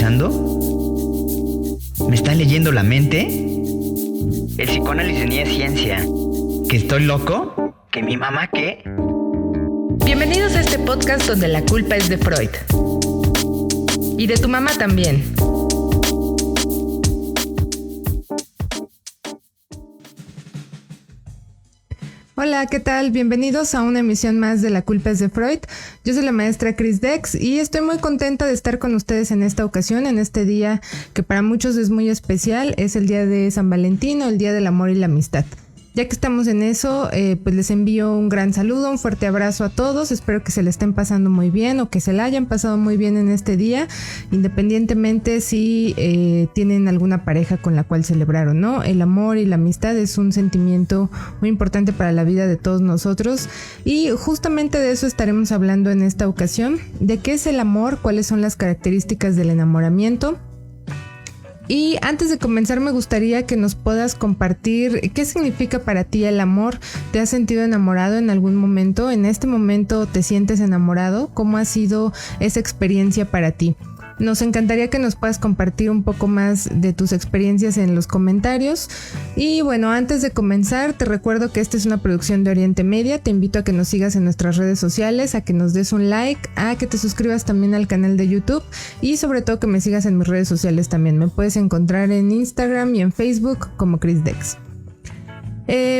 psicoanalizando? ¿Me está leyendo la mente? ¿El psicoanálisis ni es ciencia? ¿Que estoy loco? ¿Que mi mamá qué? Bienvenidos a este podcast donde la culpa es de Freud. Y de tu mamá también. Hola, ¿qué tal? Bienvenidos a una emisión más de La culpa es de Freud. Yo soy la maestra Chris Dex y estoy muy contenta de estar con ustedes en esta ocasión, en este día que para muchos es muy especial. Es el día de San Valentín o el día del amor y la amistad. Ya que estamos en eso, pues les envío un gran saludo, un fuerte abrazo a todos. Espero que se le estén pasando muy bien o que se la hayan pasado muy bien en este día, independientemente si tienen alguna pareja con la cual celebrar o no. El amor y la amistad es un sentimiento muy importante para la vida de todos nosotros y justamente de eso estaremos hablando en esta ocasión, de qué es el amor, cuáles son las características del enamoramiento. Y antes de comenzar me gustaría que nos puedas compartir qué significa para ti el amor. ¿Te has sentido enamorado en algún momento? ¿En este momento te sientes enamorado? ¿Cómo ha sido esa experiencia para ti? Nos encantaría que nos puedas compartir un poco más de tus experiencias en los comentarios. Y bueno, antes de comenzar, te recuerdo que esta es una producción de Oriente Media. Te invito a que nos sigas en nuestras redes sociales, a que nos des un like, a que te suscribas también al canal de YouTube y sobre todo que me sigas en mis redes sociales también. Me puedes encontrar en Instagram y en Facebook como Chris Dex.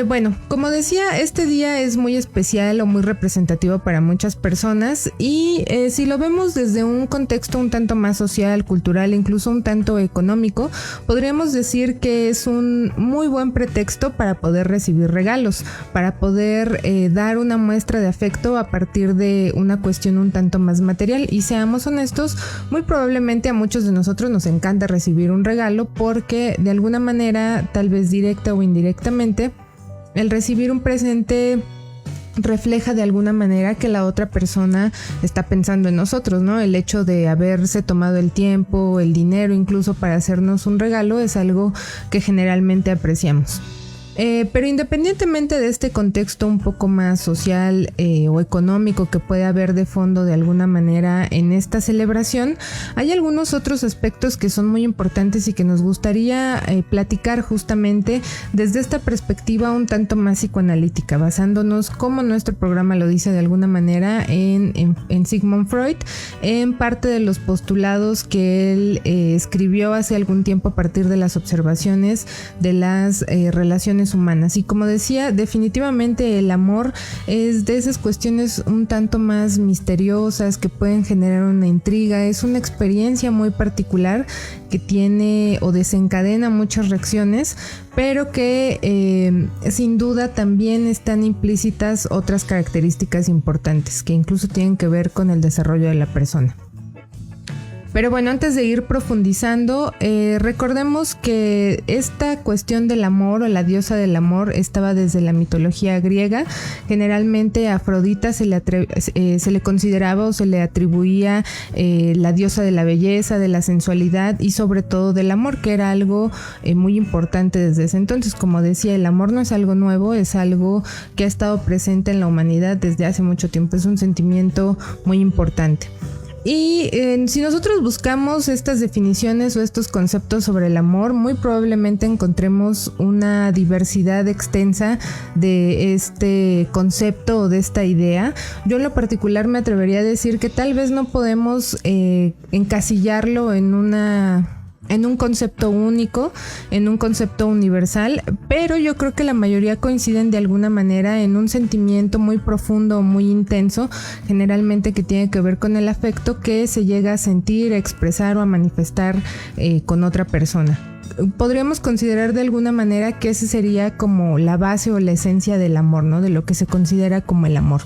Bueno, como decía, este día es muy especial o muy representativo para muchas personas y si lo vemos desde un contexto un tanto más social, cultural, incluso un tanto económico, podríamos decir que es un muy buen pretexto para poder recibir regalos, para poder dar una muestra de afecto a partir de una cuestión un tanto más material. Y seamos honestos, muy probablemente a muchos de nosotros nos encanta recibir un regalo porque de alguna manera, tal vez directa o indirectamente, el recibir un presente refleja de alguna manera que la otra persona está pensando en nosotros, ¿no? El hecho de haberse tomado el tiempo, el dinero incluso para hacernos un regalo es algo que generalmente apreciamos. Pero independientemente de este contexto un poco más social o económico que puede haber de fondo de alguna manera en esta celebración, hay algunos otros aspectos que son muy importantes y que nos gustaría platicar justamente desde esta perspectiva un tanto más psicoanalítica, basándonos, como nuestro programa lo dice de alguna manera, en Sigmund Freud, en parte de los postulados que él escribió hace algún tiempo a partir de las observaciones de las relaciones humanas. Y como decía, definitivamente el amor es de esas cuestiones un tanto más misteriosas que pueden generar una intriga. Es una experiencia muy particular que tiene o desencadena muchas reacciones, pero que sin duda también están implícitas otras características importantes que incluso tienen que ver con el desarrollo de la persona. Pero bueno, antes de ir profundizando, recordemos que esta cuestión del amor o la diosa del amor estaba desde la mitología griega. Generalmente a Afrodita se le consideraba o se le atribuía la diosa de la belleza, de la sensualidad y sobre todo del amor, que era algo muy importante desde ese entonces. Como decía, el amor no es algo nuevo, es algo que ha estado presente en la humanidad desde hace mucho tiempo. Es un sentimiento muy importante. Y si nosotros buscamos estas definiciones o estos conceptos sobre el amor, muy probablemente encontremos una diversidad extensa de este concepto o de esta idea. Yo en lo particular me atrevería a decir que tal vez no podemos encasillarlo en un concepto único, en un concepto universal, pero yo creo que la mayoría coinciden de alguna manera en un sentimiento muy profundo, muy intenso, generalmente que tiene que ver con el afecto que se llega a sentir, a expresar o a manifestar con otra persona. Podríamos considerar de alguna manera que esa sería como la base o la esencia del amor, ¿no? De lo que se considera como el amor.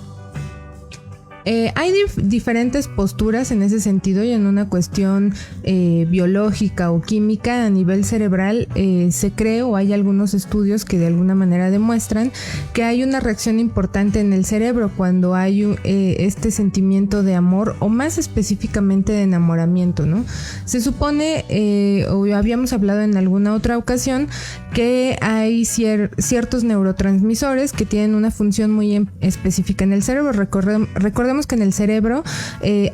Hay diferentes posturas en ese sentido y en una cuestión biológica o química a nivel cerebral se cree o hay algunos estudios que de alguna manera demuestran que hay una reacción importante en el cerebro cuando hay este sentimiento de amor o más específicamente de enamoramiento, ¿no? Se supone, o habíamos hablado en alguna otra ocasión, que hay ciertos neurotransmisores que tienen una función muy específica en el cerebro. Recordemos Recordemos que en el cerebro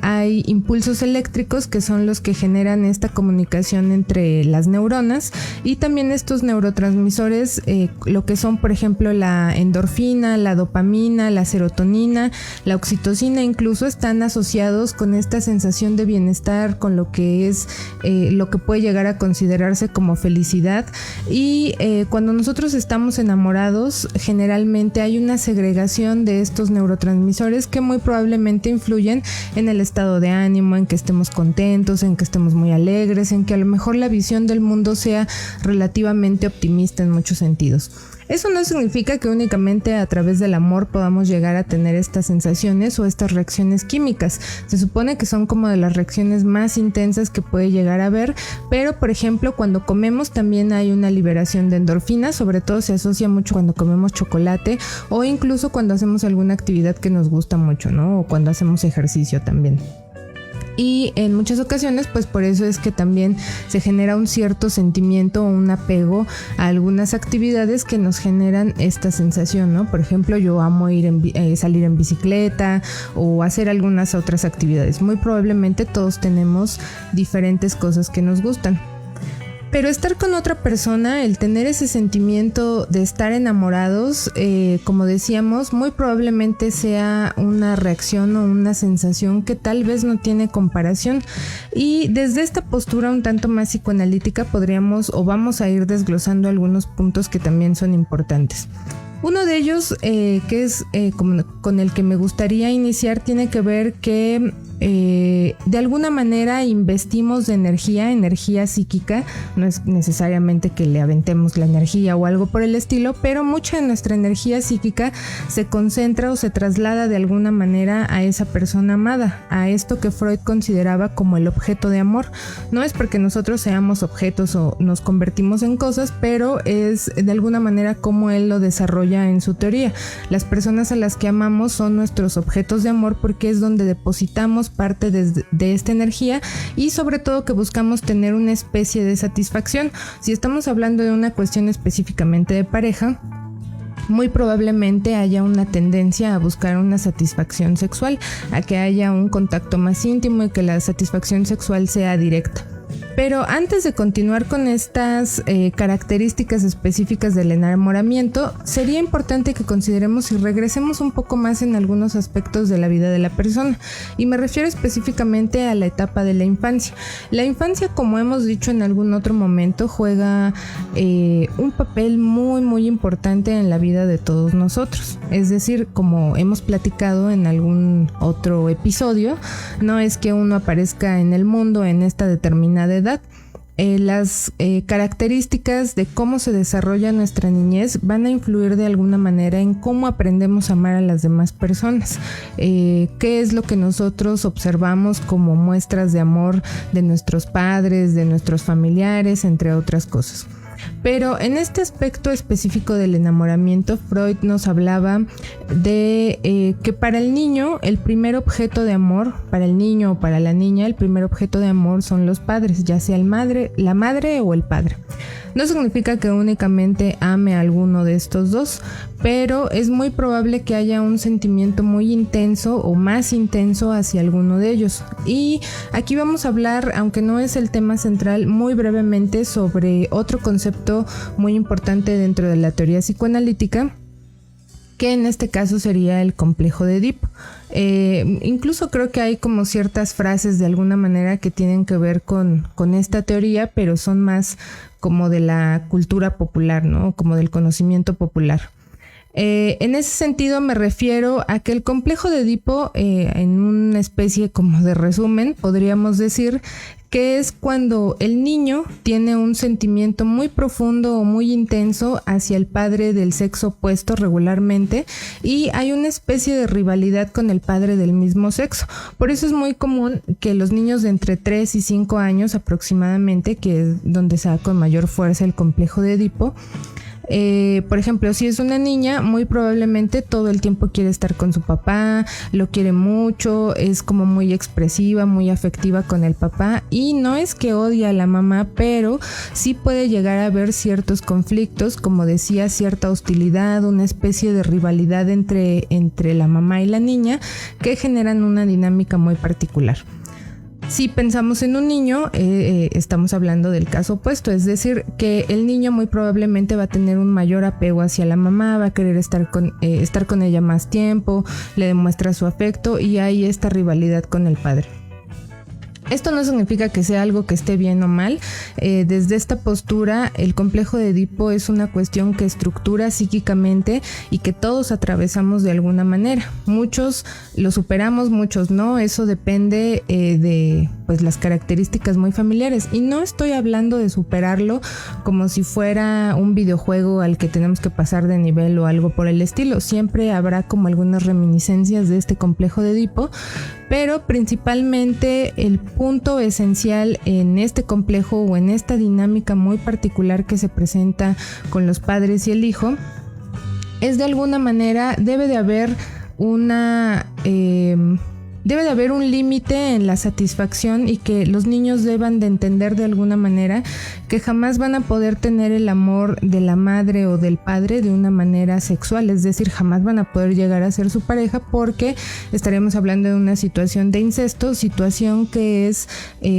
hay impulsos eléctricos que son los que generan esta comunicación entre las neuronas, y también estos neurotransmisores, lo que son por ejemplo la endorfina, la dopamina, la serotonina, la oxitocina, incluso están asociados con esta sensación de bienestar, con lo que es lo que puede llegar a considerarse como felicidad. Y cuando nosotros estamos enamorados, generalmente hay una segregación de estos neurotransmisores que muy probablemente influyen en el estado de ánimo, en que estemos contentos, en que estemos muy alegres, en que a lo mejor la visión del mundo sea relativamente optimista en muchos sentidos. Eso no significa que únicamente a través del amor podamos llegar a tener estas sensaciones o estas reacciones químicas. Se supone que son como de las reacciones más intensas que puede llegar a haber, pero por ejemplo cuando comemos también hay una liberación de endorfinas, sobre todo se asocia mucho cuando comemos chocolate o incluso cuando hacemos alguna actividad que nos gusta mucho, ¿no? O cuando hacemos ejercicio también. Y en muchas ocasiones, pues por eso es que también se genera un cierto sentimiento o un apego a algunas actividades que nos generan esta sensación, ¿no? Por ejemplo, yo amo salir en bicicleta o hacer algunas otras actividades. Muy probablemente todos tenemos diferentes cosas que nos gustan. Pero estar con otra persona, el tener ese sentimiento de estar enamorados, como decíamos, muy probablemente sea una reacción o una sensación que tal vez no tiene comparación. Y desde esta postura un tanto más psicoanalítica podríamos o vamos a ir desglosando algunos puntos que también son importantes. Uno de ellos, que es con el que me gustaría iniciar, tiene que ver que de alguna manera investimos de energía psíquica. No es necesariamente que le aventemos la energía o algo por el estilo, pero mucha de nuestra energía psíquica se concentra o se traslada de alguna manera a esa persona amada, a esto que Freud consideraba como el objeto de amor. No es porque nosotros seamos objetos o nos convertimos en cosas, pero es de alguna manera como él lo desarrolla en su teoría. Las personas a las que amamos son nuestros objetos de amor porque es donde depositamos parte de esta energía y sobre todo que buscamos tener una especie de satisfacción. Si estamos hablando de una cuestión específicamente de pareja, muy probablemente haya una tendencia a buscar una satisfacción sexual, a que haya un contacto más íntimo y que la satisfacción sexual sea directa. Pero antes de continuar con estas características específicas del enamoramiento, sería importante que consideremos y regresemos un poco más en algunos aspectos de la vida de la persona. Y me refiero específicamente a la etapa de la infancia. La infancia, como hemos dicho en algún otro momento, juega un papel muy, muy importante en la vida de todos nosotros. Es decir, como hemos platicado en algún otro episodio, no es que uno aparezca en el mundo en esta determinada edad. Las características de cómo se desarrolla nuestra niñez van a influir de alguna manera en cómo aprendemos a amar a las demás personas. ¿Qué es lo que nosotros observamos como muestras de amor de nuestros padres, de nuestros familiares, entre otras cosas? Pero en este aspecto específico del enamoramiento, Freud nos hablaba de que para el niño, el primer objeto de amor, para el niño o para la niña, el primer objeto de amor son los padres, ya sea la madre o el padre. No significa que únicamente ame a alguno de estos dos, pero es muy probable que haya un sentimiento muy intenso o más intenso hacia alguno de ellos. Y aquí vamos a hablar, aunque no es el tema central, muy brevemente sobre otro concepto muy importante dentro de la teoría psicoanalítica, que en este caso sería el complejo de Edipo. Incluso creo que hay como ciertas frases de alguna manera que tienen que ver con esta teoría, pero son más como de la cultura popular, ¿no? Como del conocimiento popular. En ese sentido me refiero a que el complejo de Edipo, en una especie como de resumen, podríamos decir que es cuando el niño tiene un sentimiento muy profundo o muy intenso hacia el padre del sexo opuesto regularmente, y hay una especie de rivalidad con el padre del mismo sexo. Por eso es muy común que los niños de entre 3 y 5 años aproximadamente, que es donde se da con mayor fuerza el complejo de Edipo, Por ejemplo, si es una niña, muy probablemente todo el tiempo quiere estar con su papá, lo quiere mucho, es como muy expresiva, muy afectiva con el papá, y no es que odie a la mamá, pero sí puede llegar a haber ciertos conflictos, como decía, cierta hostilidad, una especie de rivalidad entre la mamá y la niña, que generan una dinámica muy particular. Si pensamos en un niño, estamos hablando del caso opuesto, es decir, que el niño muy probablemente va a tener un mayor apego hacia la mamá, va a querer estar con ella más tiempo, le demuestra su afecto y hay esta rivalidad con el padre. Esto no significa que sea algo que esté bien o mal. Desde esta postura, el complejo de Edipo es una cuestión que estructura psíquicamente y que todos atravesamos de alguna manera. Muchos lo superamos, muchos no. Eso depende de las características muy familiares. Y no estoy hablando de superarlo como si fuera un videojuego al que tenemos que pasar de nivel o algo por el estilo. Siempre habrá como algunas reminiscencias de este complejo de Edipo, pero principalmente el punto esencial en este complejo o en esta dinámica muy particular que se presenta con los padres y el hijo es, de alguna manera, debe de haber un límite en la satisfacción, y que los niños deban de entender de alguna manera que jamás van a poder tener el amor de la madre o del padre de una manera sexual, es decir, jamás van a poder llegar a ser su pareja, porque estaremos hablando de una situación de incesto, situación que es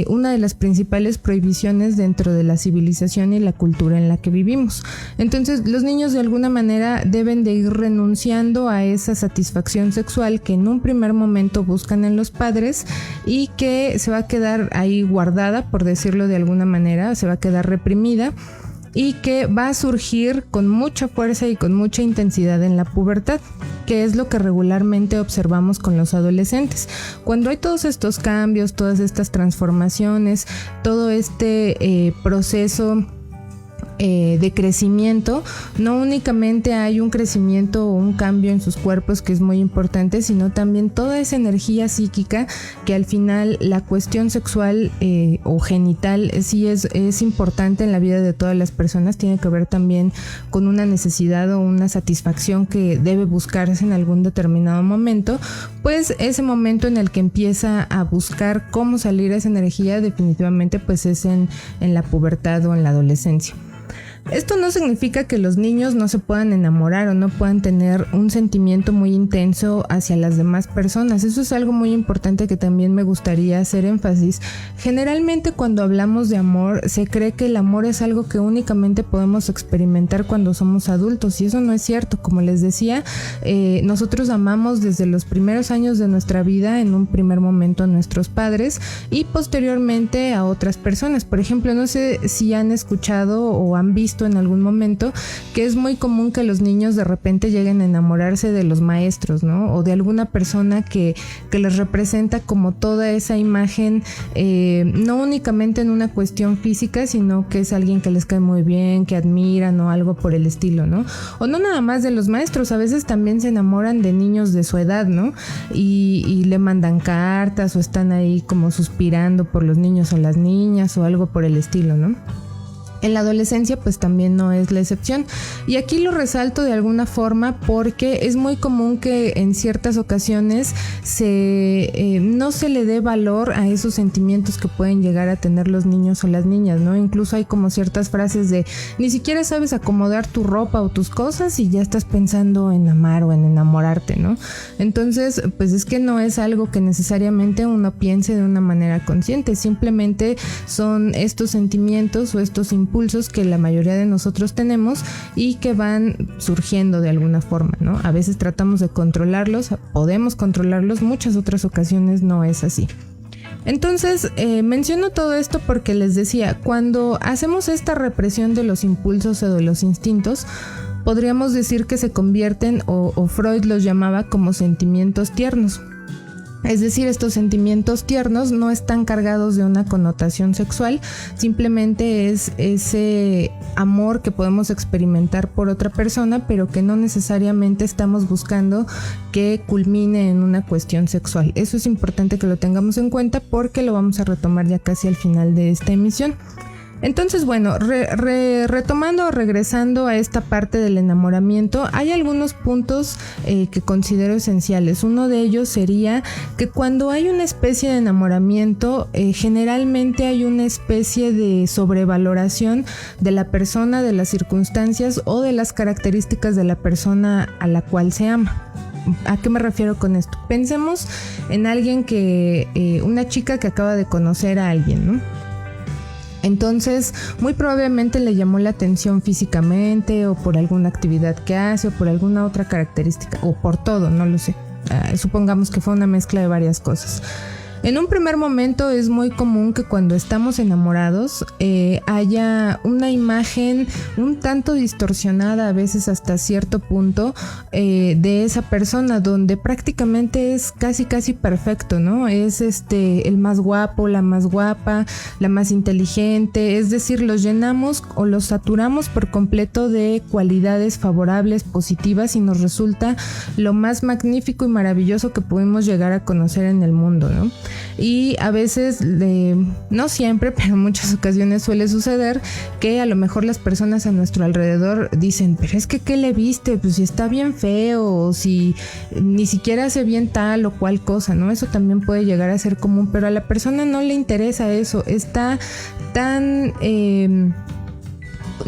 una de las principales prohibiciones dentro de la civilización y la cultura en la que vivimos. Entonces, los niños de alguna manera deben de ir renunciando a esa satisfacción sexual que en un primer momento buscan en los padres y que se va a quedar ahí guardada, por decirlo de alguna manera, se va a quedar reprimida, y que va a surgir con mucha fuerza y con mucha intensidad en la pubertad, que es lo que regularmente observamos con los adolescentes. Cuando hay todos estos cambios, todas estas transformaciones, todo este proceso de crecimiento, no únicamente hay un crecimiento o un cambio en sus cuerpos, que es muy importante, sino también toda esa energía psíquica, que al final la cuestión sexual o genital sí es importante en la vida de todas las personas. Tiene que ver también con una necesidad o una satisfacción que debe buscarse en algún determinado momento. Pues ese momento en el que empieza a buscar cómo salir esa energía, definitivamente pues es en la pubertad o en la adolescencia. Esto no significa que los niños no se puedan enamorar o no puedan tener un sentimiento muy intenso hacia las demás personas. Eso es algo muy importante que también me gustaría hacer énfasis. Generalmente, cuando hablamos de amor, se cree que el amor es algo que únicamente podemos experimentar cuando somos adultos, y eso no es cierto. Como les decía, nosotros amamos desde los primeros años de nuestra vida, en un primer momento a nuestros padres y posteriormente a otras personas. Por ejemplo, no sé si han escuchado o han visto en algún momento que es muy común que los niños de repente lleguen a enamorarse de los maestros, ¿no? O de alguna persona que les representa como toda esa imagen, no únicamente en una cuestión física, sino que es alguien que les cae muy bien, que admiran o algo por el estilo, ¿no? O no nada más de los maestros, a veces también se enamoran de niños de su edad, ¿no? Y le mandan cartas o están ahí como suspirando por los niños o las niñas o algo por el estilo, ¿no? En la adolescencia pues también no es la excepción, y aquí lo resalto de alguna forma porque es muy común que en ciertas ocasiones no se le dé valor a esos sentimientos que pueden llegar a tener los niños o las niñas, ¿no? Incluso hay como ciertas frases de ni siquiera sabes acomodar tu ropa o tus cosas y ya estás pensando en amar o en enamorarte, ¿no? Entonces pues es que no es algo que necesariamente uno piense de una manera consciente, simplemente son estos sentimientos o estos impulsos que la mayoría de nosotros tenemos y que van surgiendo de alguna forma, ¿no? A veces tratamos de controlarlos, podemos controlarlos, muchas otras ocasiones no es así. Entonces, menciono todo esto porque les decía, cuando hacemos esta represión de los impulsos o de los instintos, podríamos decir que se convierten, o Freud los llamaba como sentimientos tiernos. Es decir, estos sentimientos tiernos no están cargados de una connotación sexual, simplemente es ese amor que podemos experimentar por otra persona, pero que no necesariamente estamos buscando que culmine en una cuestión sexual. Eso es importante que lo tengamos en cuenta porque lo vamos a retomar ya casi al final de esta emisión. Entonces, bueno, retomando o regresando a esta parte del enamoramiento, hay algunos puntos que considero esenciales. Uno de ellos sería que cuando hay una especie de enamoramiento, generalmente hay una especie de sobrevaloración de la persona, de las circunstancias o de las características de la persona a la cual se ama. ¿A qué me refiero con esto? Pensemos en alguien una chica que acaba de conocer a alguien, ¿no? Entonces, muy probablemente le llamó la atención físicamente o por alguna actividad que hace o por alguna otra característica o por todo, no lo sé. Supongamos que fue una mezcla de varias cosas. En un primer momento es muy común que cuando estamos enamorados haya una imagen un tanto distorsionada, a veces hasta cierto punto, de esa persona, donde prácticamente es casi perfecto, ¿no? Es el más guapo, la más guapa, la más inteligente, es decir, los llenamos o los saturamos por completo de cualidades favorables, positivas, y nos resulta lo más magnífico y maravilloso que pudimos llegar a conocer en el mundo, ¿no? Y a veces, no siempre, pero en muchas ocasiones suele suceder que a lo mejor las personas a nuestro alrededor dicen, pero es que ¿qué le viste? Pues si está bien feo, o si ni siquiera hace bien tal o cual cosa, ¿no? Eso también puede llegar a ser común, pero a la persona no le interesa eso, está tan...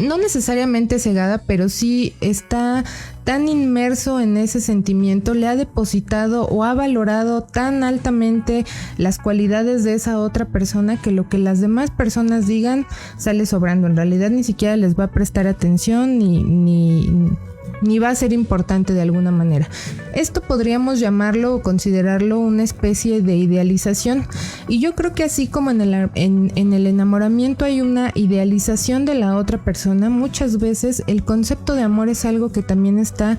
no necesariamente cegada, pero sí está tan inmerso en ese sentimiento, le ha depositado o ha valorado tan altamente las cualidades de esa otra persona que lo que las demás personas digan sale sobrando. En realidad ni siquiera les va a prestar atención ni va a ser importante de alguna manera. Esto podríamos llamarlo o considerarlo una especie de idealización. Y yo creo que así como en el enamoramiento hay una idealización de la otra persona, muchas veces el concepto de amor es algo que también está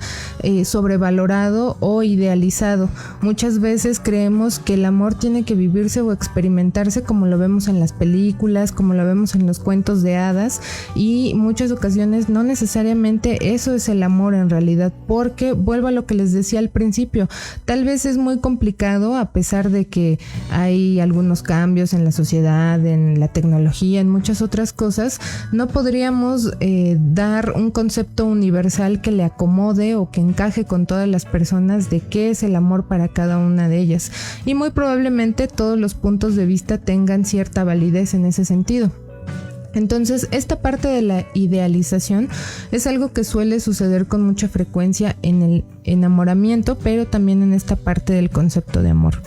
sobrevalorado o idealizado. Muchas veces creemos que el amor tiene que vivirse o experimentarse como lo vemos en las películas, como lo vemos en los cuentos de hadas, y muchas ocasiones no necesariamente eso es el amor en realidad, porque vuelvo a lo que les decía al principio, tal vez es muy complicado, a pesar de que hay algunos cambios en la sociedad, en la tecnología, en muchas otras cosas, no podríamos dar un concepto universal que le acomode o que encaje con todas las personas de qué es el amor para cada una de ellas, y muy probablemente todos los puntos de vista tengan cierta validez en ese sentido. Entonces, esta parte de la idealización es algo que suele suceder con mucha frecuencia en el enamoramiento, pero también en esta parte del concepto de amor.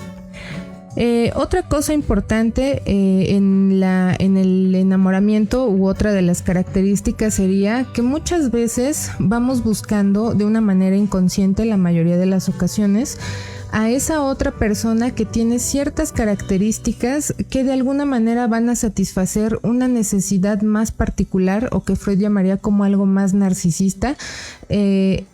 Otra cosa importante en el enamoramiento, u otra de las características, sería que muchas veces vamos buscando de una manera inconsciente, la mayoría de las ocasiones, a esa otra persona que tiene ciertas características que de alguna manera van a satisfacer una necesidad más particular, o que Freud llamaría como algo más narcisista, es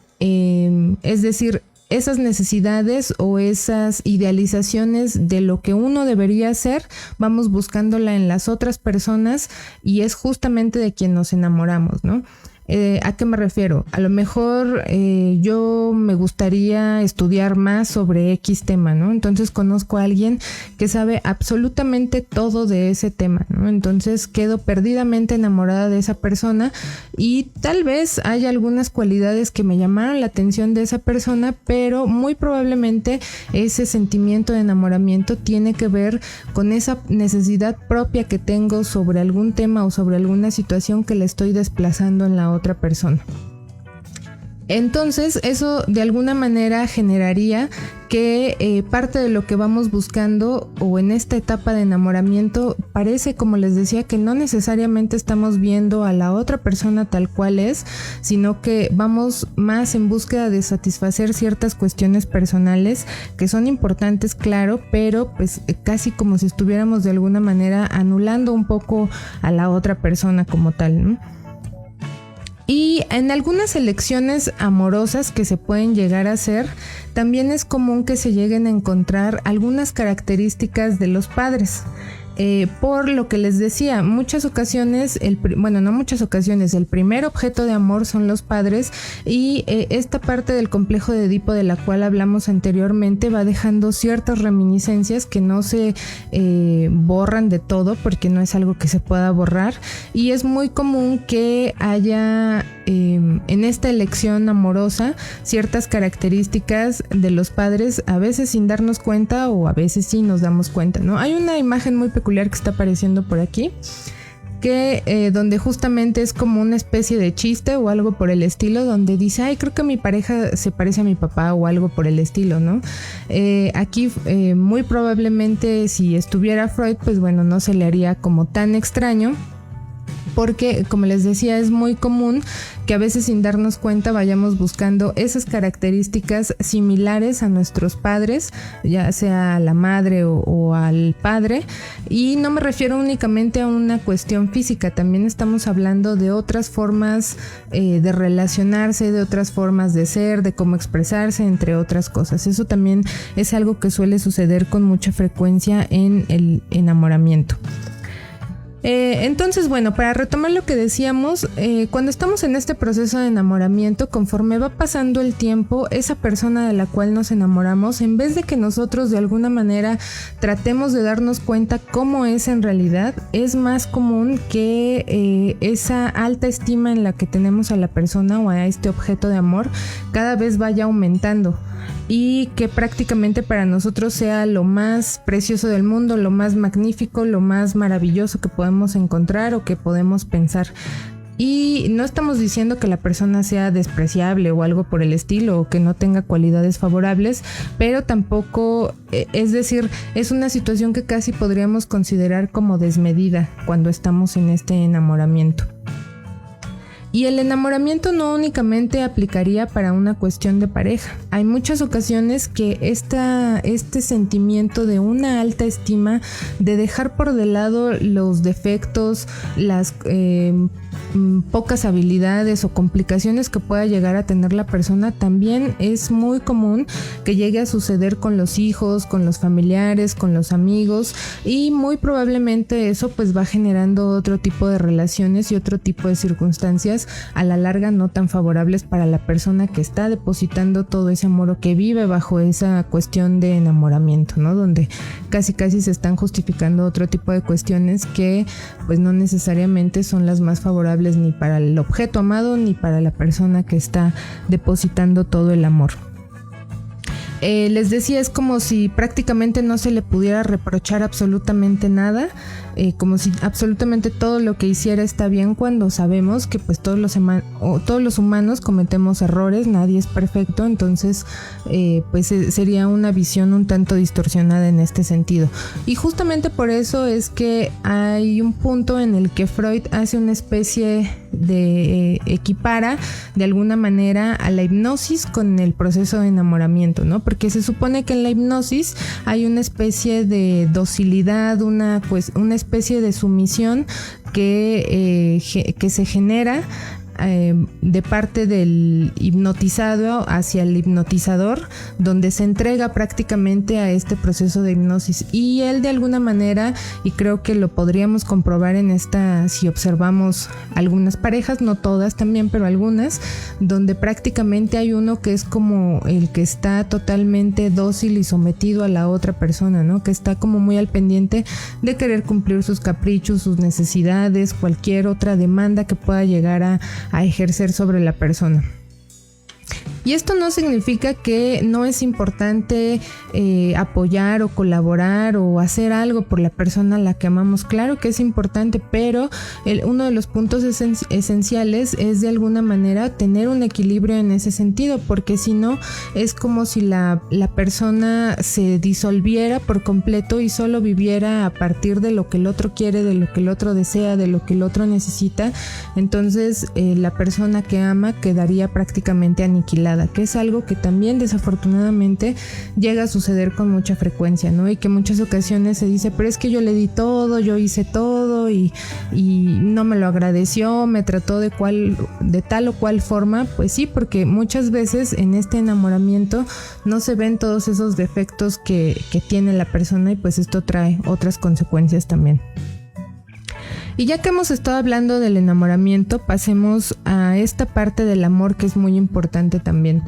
decir, esas necesidades o esas idealizaciones de lo que uno debería ser, vamos buscándola en las otras personas, y es justamente de quien nos enamoramos, ¿no? ¿A qué me refiero? A lo mejor yo me gustaría estudiar más sobre X tema, ¿no? Entonces conozco a alguien que sabe absolutamente todo de ese tema, ¿no? Entonces quedo perdidamente enamorada de esa persona, y tal vez haya algunas cualidades que me llamaron la atención de esa persona, pero muy probablemente ese sentimiento de enamoramiento tiene que ver con esa necesidad propia que tengo sobre algún tema o sobre alguna situación que le estoy desplazando en la otra persona. Entonces eso de alguna manera generaría que parte de lo que vamos buscando, o en esta etapa de enamoramiento, parece, como les decía, que no necesariamente estamos viendo a la otra persona tal cual es, sino que vamos más en búsqueda de satisfacer ciertas cuestiones personales que son importantes, claro, pero pues casi como si estuviéramos de alguna manera anulando un poco a la otra persona como tal, ¿no? Y en algunas elecciones amorosas que se pueden llegar a hacer, también es común que se lleguen a encontrar algunas características de los padres. Por lo que les decía, muchas ocasiones, el primer objeto de amor son los padres, y esta parte del complejo de Edipo de la cual hablamos anteriormente va dejando ciertas reminiscencias que no se borran de todo, porque no es algo que se pueda borrar, y es muy común que haya en esta elección amorosa ciertas características de los padres, a veces sin darnos cuenta o a veces sí nos damos cuenta, ¿no? Hay una imagen muy peculiar que está apareciendo por aquí, que donde justamente es como una especie de chiste o algo por el estilo, donde dice, ay, creo que mi pareja se parece a mi papá o algo por el estilo, ¿no? Aquí muy probablemente si estuviera Freud, pues bueno, no se le haría como tan extraño, porque como les decía, es muy común que a veces sin darnos cuenta vayamos buscando esas características similares a nuestros padres, ya sea a la madre o al padre, y no me refiero únicamente a una cuestión física, también estamos hablando de otras formas de relacionarse, de otras formas de ser, de cómo expresarse, entre otras cosas. Eso también es algo que suele suceder con mucha frecuencia en el enamoramiento. Entonces, bueno, para retomar lo que decíamos, cuando estamos en este proceso de enamoramiento, conforme va pasando el tiempo, esa persona de la cual nos enamoramos, en vez de que nosotros de alguna manera tratemos de darnos cuenta cómo es en realidad, es más común que esa alta estima en la que tenemos a la persona o a este objeto de amor cada vez vaya aumentando, y que prácticamente para nosotros sea lo más precioso del mundo, lo más magnífico, lo más maravilloso que podemos encontrar o que podemos pensar. Y no estamos diciendo que la persona sea despreciable o algo por el estilo, o que no tenga cualidades favorables, pero tampoco, es decir, es una situación que casi podríamos considerar como desmedida cuando estamos en este enamoramiento. Y el enamoramiento no únicamente aplicaría para una cuestión de pareja. Hay muchas ocasiones que este sentimiento de una alta estima, de dejar por de lado los defectos, las pocas habilidades o complicaciones que pueda llegar a tener la persona, también es muy común que llegue a suceder con los hijos, con los familiares, con los amigos, y muy probablemente eso pues va generando otro tipo de relaciones y otro tipo de circunstancias a la larga no tan favorables para la persona que está depositando todo ese amor o que vive bajo esa cuestión de enamoramiento, ¿no? Donde casi se están justificando otro tipo de cuestiones que pues no necesariamente son las más favorables ni para el objeto amado ni para la persona que está depositando todo el amor. Les decía, es como si prácticamente no se le pudiera reprochar absolutamente nada, como si absolutamente todo lo que hiciera está bien, cuando sabemos que pues todos los humanos cometemos errores, nadie es perfecto, entonces pues sería una visión un tanto distorsionada en este sentido. Y justamente por eso es que hay un punto en el que Freud hace una especie de equipara de alguna manera a la hipnosis con el proceso de enamoramiento, ¿no? Porque se supone que en la hipnosis hay una especie de docilidad, una especie de sumisión que se genera de parte del hipnotizado hacia el hipnotizador, donde se entrega prácticamente a este proceso de hipnosis, y él de alguna manera, y creo que lo podríamos comprobar en si observamos algunas parejas, no todas también, pero algunas, donde prácticamente hay uno que es como el que está totalmente dócil y sometido a la otra persona, ¿no? Que está como muy al pendiente de querer cumplir sus caprichos, sus necesidades, cualquier otra demanda que pueda llegar a ejercer sobre la persona. Y esto no significa que no es importante apoyar o colaborar o hacer algo por la persona a la que amamos. Claro que es importante, pero uno de los puntos esenciales es de alguna manera tener un equilibrio en ese sentido, porque si no es como si la persona se disolviera por completo y solo viviera a partir de lo que el otro quiere, de lo que el otro desea, de lo que el otro necesita. Entonces la persona que ama quedaría prácticamente aniquilada. valorada, que es algo que también desafortunadamente llega a suceder con mucha frecuencia, ¿no? Y que en muchas ocasiones se dice, pero es que yo le di todo, yo hice todo y no me lo agradeció, me trató de tal o cual forma. Pues sí, porque muchas veces en este enamoramiento no se ven todos esos defectos que tiene la persona, y pues esto trae otras consecuencias también. Y ya que hemos estado hablando del enamoramiento, pasemos a esta parte del amor que es muy importante también.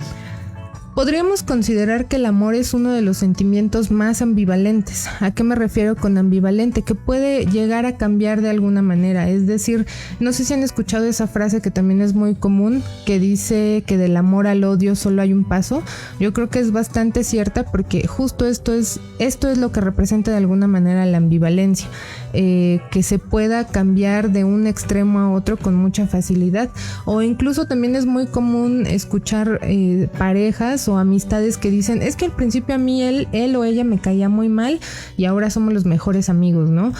Podríamos considerar que el amor es uno de los sentimientos más ambivalentes. ¿A qué me refiero con ambivalente? Que puede llegar a cambiar de alguna manera. Es decir, no sé si han escuchado esa frase que también es muy común, que dice que del amor al odio solo hay un paso. Yo creo que es bastante cierta, porque justo esto es lo que representa de alguna manera la ambivalencia. Que se pueda cambiar de un extremo a otro con mucha facilidad, o incluso también es muy común escuchar parejas o amistades que dicen, es que al principio a mí él o ella me caía muy mal y ahora somos los mejores amigos, ¿no?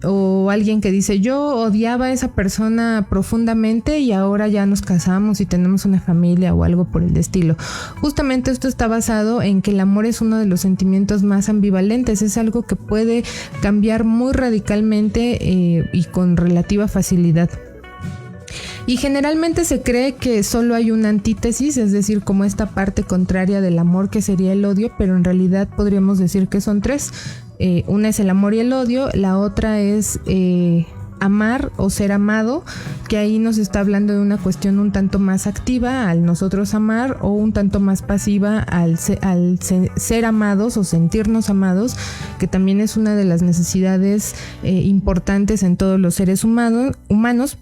O alguien que dice, yo odiaba a esa persona profundamente y ahora ya nos casamos y tenemos una familia, o algo por el estilo. Justamente esto está basado en que el amor es uno de los sentimientos más ambivalentes, es algo que puede cambiar muy radicalmente y con relativa facilidad. Y generalmente se cree que solo hay una antítesis, es decir, como esta parte contraria del amor, que sería el odio, pero en realidad podríamos decir que son tres. Una es el amor y el odio, la otra es amar o ser amado, que ahí nos está hablando de una cuestión un tanto más activa al nosotros amar, o un tanto más pasiva al ser amados o sentirnos amados, que también es una de las necesidades importantes en todos los seres humanos.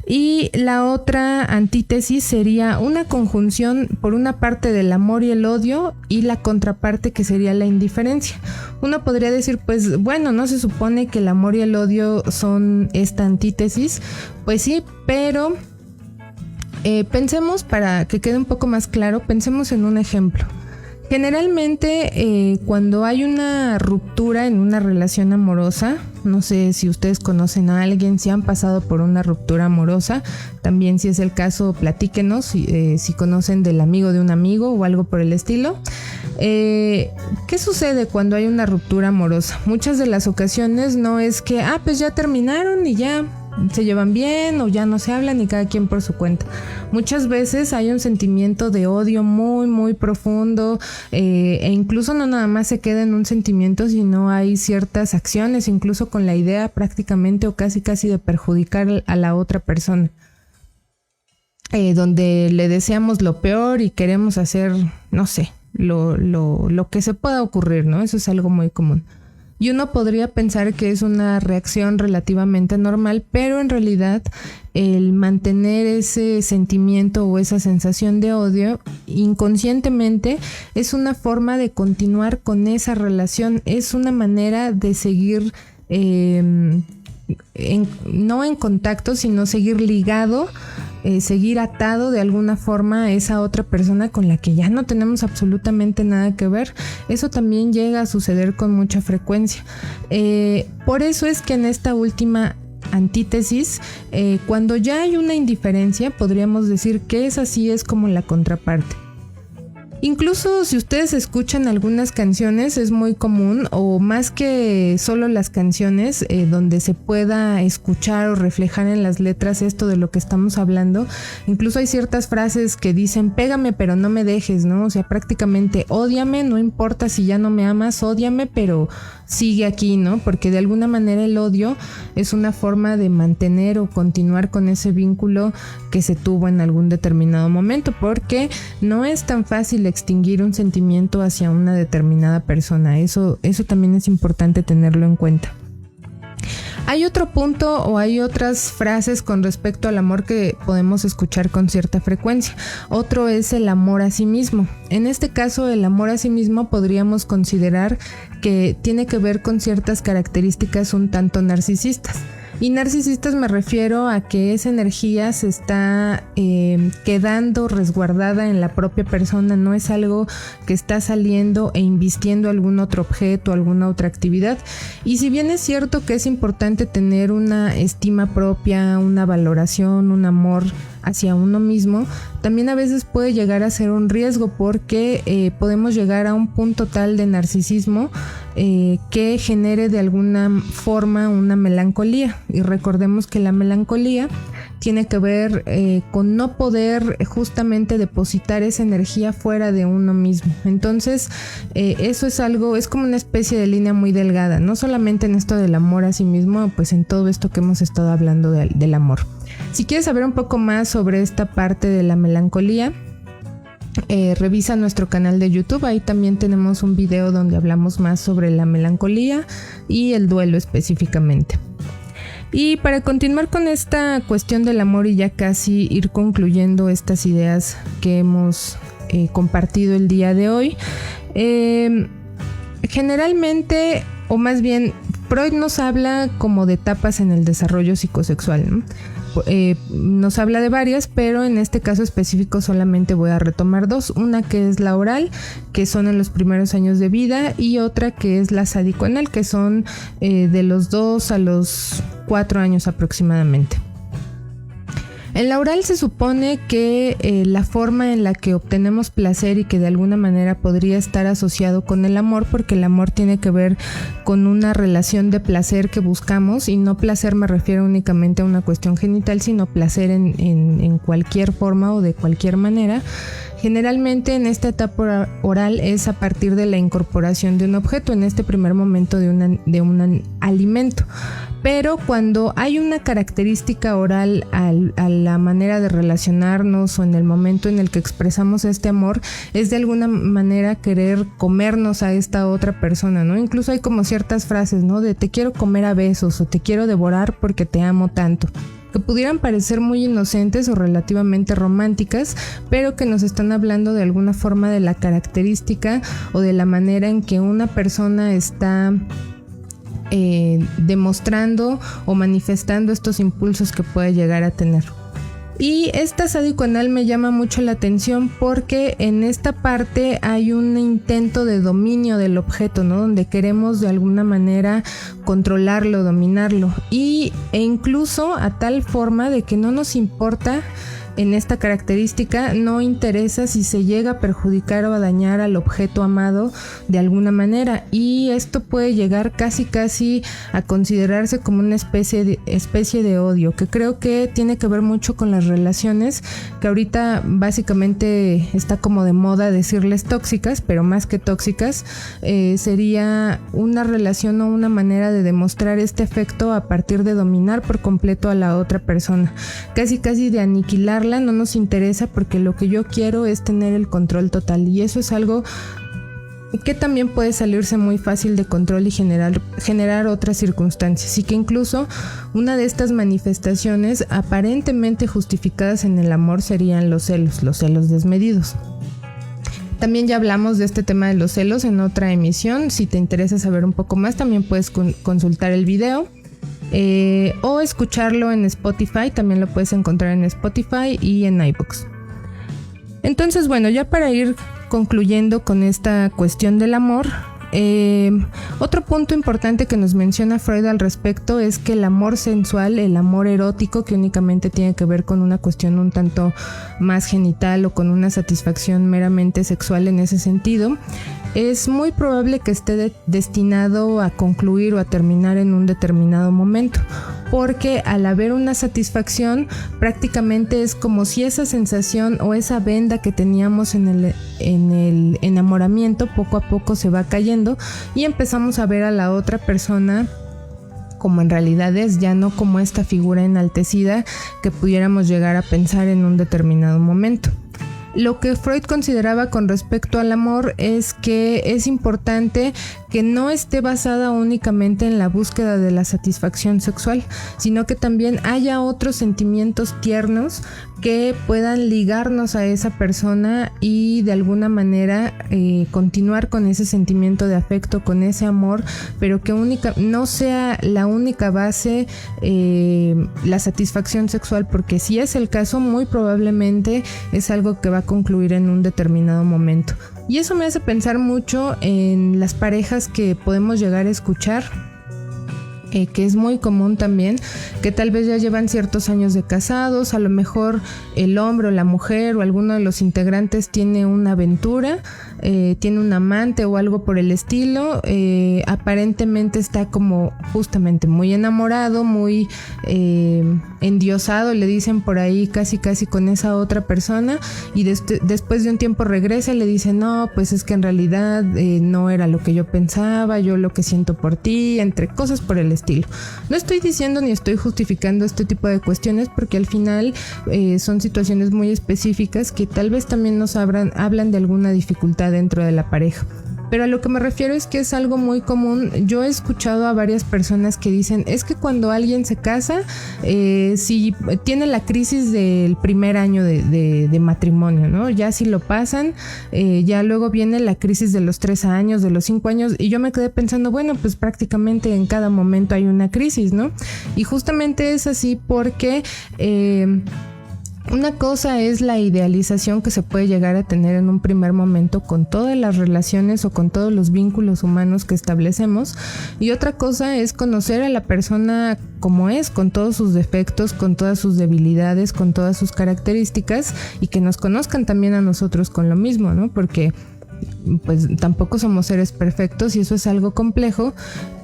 Y la otra antítesis sería una conjunción por una parte del amor y el odio, y la contraparte, que sería la indiferencia. Uno podría decir, pues bueno, ¿no se supone que el amor y el odio son esta antítesis? Pues sí, pero pensemos, para que quede un poco más claro, pensemos en un ejemplo. Generalmente cuando hay una ruptura en una relación amorosa, no sé si ustedes conocen a alguien, si han pasado por una ruptura amorosa, también si es el caso platíquenos, si conocen del amigo de un amigo o algo por el estilo. ¿Qué sucede cuando hay una ruptura amorosa? Muchas de las ocasiones no es que, pues ya terminaron y ya se llevan bien, o ya no se hablan y cada quien por su cuenta. Muchas veces hay un sentimiento de odio muy muy profundo, e incluso no nada más se queda en un sentimiento, sino hay ciertas acciones, incluso con la idea prácticamente o casi de perjudicar a la otra persona, donde le deseamos lo peor y queremos hacer, no sé, lo que se pueda ocurrir, ¿no? Eso es algo muy común. Y uno podría pensar que es una reacción relativamente normal, pero en realidad el mantener ese sentimiento o esa sensación de odio inconscientemente es una forma de continuar con esa relación, es una manera de seguir no en contacto, sino seguir ligado, seguir atado de alguna forma a esa otra persona con la que ya no tenemos absolutamente nada que ver. Eso también llega a suceder con mucha frecuencia. Por eso es que en esta última antítesis, cuando ya hay una indiferencia, podríamos decir que esa sí es como la contraparte. Incluso si ustedes escuchan algunas canciones, es muy común, o más que solo las canciones, donde se pueda escuchar o reflejar en las letras esto de lo que estamos hablando. Incluso hay ciertas frases que dicen, pégame pero no me dejes, ¿no? O sea, prácticamente ódiame, no importa si ya no me amas, ódiame, pero sigue aquí, ¿no? Porque de alguna manera el odio es una forma de mantener o continuar con ese vínculo que se tuvo en algún determinado momento, porque no es tan fácil extinguir un sentimiento hacia una determinada persona. Eso también es importante tenerlo en cuenta. Hay otro punto o hay otras frases con respecto al amor que podemos escuchar con cierta frecuencia. Otro es el amor a sí mismo. En este caso, el amor a sí mismo podríamos considerar que tiene que ver con ciertas características un tanto narcisistas. Y narcisistas me refiero a que esa energía se está quedando resguardada en la propia persona, no es algo que está saliendo e invistiendo algún otro objeto, alguna otra actividad. Y si bien es cierto que es importante tener una estima propia, una valoración, un amor hacia uno mismo, también a veces puede llegar a ser un riesgo porque podemos llegar a un punto tal de narcisismo que genere de alguna forma una melancolía. Y recordemos que la melancolía tiene que ver con no poder justamente depositar esa energía fuera de uno mismo. Entonces, eso es algo, es como una especie de línea muy delgada, no solamente en esto del amor a sí mismo, pues en todo esto que hemos estado hablando del amor. Si quieres saber un poco más sobre esta parte de la melancolía, revisa nuestro canal de YouTube, ahí también tenemos un video donde hablamos más sobre la melancolía y el duelo específicamente. Y para continuar con esta cuestión del amor y ya casi ir concluyendo estas ideas que hemos compartido el día de hoy, generalmente, o más bien, Freud nos habla como de etapas en el desarrollo psicosexual, ¿no? Nos habla de varias, pero en este caso específico solamente voy a retomar dos. Una que es la oral, que son en los primeros años de vida, y otra que es la sádico-anal, que son de los 2 a los 4 años aproximadamente. En la oral se supone que la forma en la que obtenemos placer y que de alguna manera podría estar asociado con el amor, porque el amor tiene que ver con una relación de placer que buscamos, y no placer me refiero únicamente a una cuestión genital, sino placer en cualquier forma o de cualquier manera. Generalmente en esta etapa oral es a partir de la incorporación de un objeto, en este primer momento de un alimento. Pero cuando hay una característica oral a la manera de relacionarnos o en el momento en el que expresamos este amor, es de alguna manera querer comernos a esta otra persona, ¿no? Incluso hay como ciertas frases, ¿no? De te quiero comer a besos o te quiero devorar porque te amo tanto, que pudieran parecer muy inocentes o relativamente románticas, pero que nos están hablando de alguna forma de la característica o de la manera en que una persona está demostrando o manifestando estos impulsos que puede llegar a tener. Y esta sádico-anal me llama mucho la atención porque en esta parte hay un intento de dominio del objeto, ¿no? Donde queremos de alguna manera controlarlo, dominarlo, e incluso a tal forma de que no nos importa. En esta característica no interesa si se llega a perjudicar o a dañar al objeto amado de alguna manera, y esto puede llegar casi a considerarse como una especie de odio, que creo que tiene que ver mucho con las relaciones, que ahorita básicamente está como de moda decirles tóxicas, pero más que tóxicas, sería una relación o una manera de demostrar este afecto a partir de dominar por completo a la otra persona, casi de aniquilar. No nos interesa porque lo que yo quiero es tener el control total, y eso es algo que también puede salirse muy fácil de control y generar otras circunstancias, y que incluso una de estas manifestaciones aparentemente justificadas en el amor serían los celos desmedidos. También ya hablamos de este tema de los celos en otra emisión. Si te interesa saber un poco más, también puedes consultar el video. O escucharlo en Spotify, también lo puedes encontrar en Spotify y en iVoox. Entonces, bueno, ya para ir concluyendo con esta cuestión del amor, otro punto importante que nos menciona Freud al respecto es que el amor sensual, el amor erótico, que únicamente tiene que ver con una cuestión un tanto más genital o con una satisfacción meramente sexual en ese sentido, es muy probable que esté destinado a concluir o a terminar en un determinado momento, porque al haber una satisfacción prácticamente es como si esa sensación o esa venda que teníamos en el enamoramiento poco a poco se va cayendo y empezamos a ver a la otra persona como en realidad es, ya no como esta figura enaltecida que pudiéramos llegar a pensar en un determinado momento. Lo que Freud consideraba con respecto al amor es que es importante que no esté basada únicamente en la búsqueda de la satisfacción sexual, sino que también haya otros sentimientos tiernos que puedan ligarnos a esa persona y de alguna manera continuar con ese sentimiento de afecto, con ese amor, pero que no sea la única base la satisfacción sexual, porque si es el caso, muy probablemente es algo que va a concluir en un determinado momento. Y eso me hace pensar mucho en las parejas que podemos llegar a escuchar que es muy común también, que tal vez ya llevan ciertos años de casados, a lo mejor el hombre o la mujer o alguno de los integrantes tiene una aventura, tiene un amante o algo por el estilo, aparentemente está como justamente muy enamorado, muy endiosado, le dicen por ahí, casi con esa otra persona, y después de un tiempo regresa y le dice, no, pues es que en realidad no era lo que yo pensaba, yo lo que siento por ti, entre cosas por el estilo. No estoy diciendo ni estoy justificando este tipo de cuestiones porque al final son situaciones muy específicas que tal vez también nos hablan de alguna dificultad dentro de la pareja. Pero a lo que me refiero es que es algo muy común. Yo he escuchado a varias personas que dicen, es que cuando alguien se casa, si tiene la crisis del primer año de matrimonio, ¿no? Ya si lo pasan, ya luego viene la crisis de los 3 años, de los 5 años, y yo me quedé pensando, bueno, pues prácticamente en cada momento hay una crisis, ¿no? Y justamente es así porque una cosa es la idealización que se puede llegar a tener en un primer momento con todas las relaciones o con todos los vínculos humanos que establecemos, y otra cosa es conocer a la persona como es, con todos sus defectos, con todas sus debilidades, con todas sus características, y que nos conozcan también a nosotros con lo mismo, ¿no? Porque pues tampoco somos seres perfectos y eso es algo complejo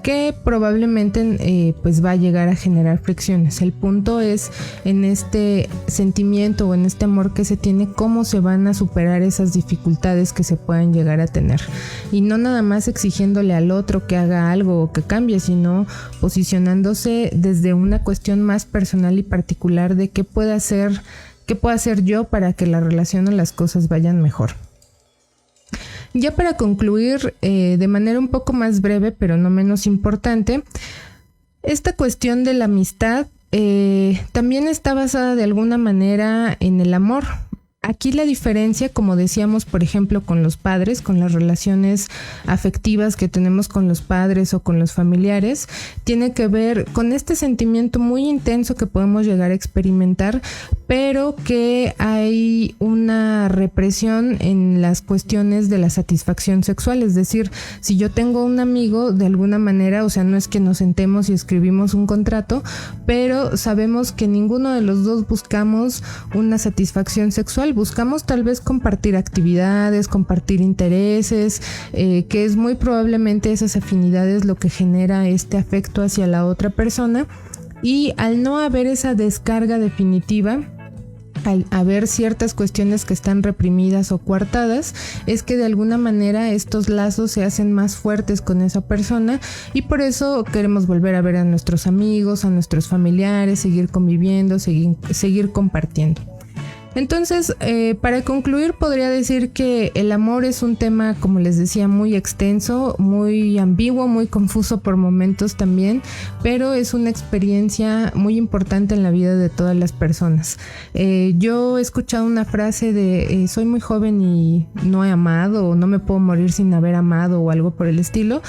que probablemente pues va a llegar a generar fricciones. El punto es en este sentimiento o en este amor que se tiene, cómo se van a superar esas dificultades que se puedan llegar a tener, y no nada más exigiéndole al otro que haga algo o que cambie, sino posicionándose desde una cuestión más personal y particular de qué puedo hacer yo para que la relación o las cosas vayan mejor. Ya para concluir, de manera un poco más breve, pero no menos importante, esta cuestión de la amistad también está basada de alguna manera en el amor. Aquí la diferencia, como decíamos, por ejemplo, con los padres, con las relaciones afectivas que tenemos con los padres o con los familiares, tiene que ver con este sentimiento muy intenso que podemos llegar a experimentar, pero que hay una represión en las cuestiones de la satisfacción sexual. Es decir, si yo tengo un amigo, de alguna manera, o sea, no es que nos sentemos y escribimos un contrato, pero sabemos que ninguno de los dos buscamos una satisfacción sexual. Buscamos tal vez compartir actividades, compartir intereses, que es muy probablemente esas afinidades lo que genera este afecto hacia la otra persona, y al no haber esa descarga definitiva, al haber ciertas cuestiones que están reprimidas o coartadas, es que de alguna manera estos lazos se hacen más fuertes con esa persona, y por eso queremos volver a ver a nuestros amigos, a nuestros familiares, seguir conviviendo, seguir compartiendo. Entonces, para concluir, podría decir que el amor es un tema, como les decía, muy extenso, muy ambiguo, muy confuso por momentos también, pero es una experiencia muy importante en la vida de todas las personas. Yo he escuchado una frase de soy muy joven y no he amado, o no me puedo morir sin haber amado, o algo por el estilo.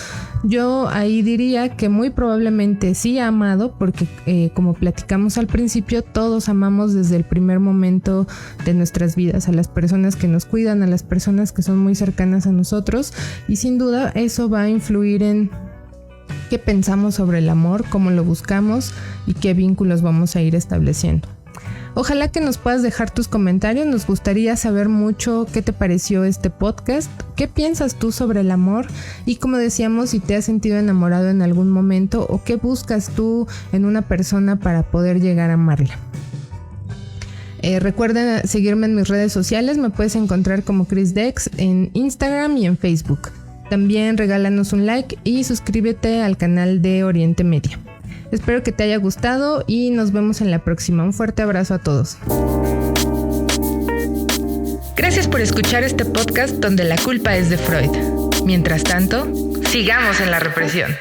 Yo ahí diría que muy probablemente sí he amado, porque como platicamos al principio, todos amamos desde el primer momento de nuestras vidas, a las personas que nos cuidan, a las personas que son muy cercanas a nosotros, y sin duda eso va a influir en qué pensamos sobre el amor, cómo lo buscamos y qué vínculos vamos a ir estableciendo. Ojalá que nos puedas dejar tus comentarios, nos gustaría saber mucho qué te pareció este podcast, qué piensas tú sobre el amor, y como decíamos, si te has sentido enamorado en algún momento o qué buscas tú en una persona para poder llegar a amarla. Recuerden seguirme en mis redes sociales, me puedes encontrar como Chris Dex en Instagram y en Facebook. También regálanos un like y suscríbete al canal de Oriente Media. Espero que te haya gustado y nos vemos en la próxima. Un fuerte abrazo a todos. Gracias por escuchar este podcast donde la culpa es de Freud. Mientras tanto, sigamos en la represión.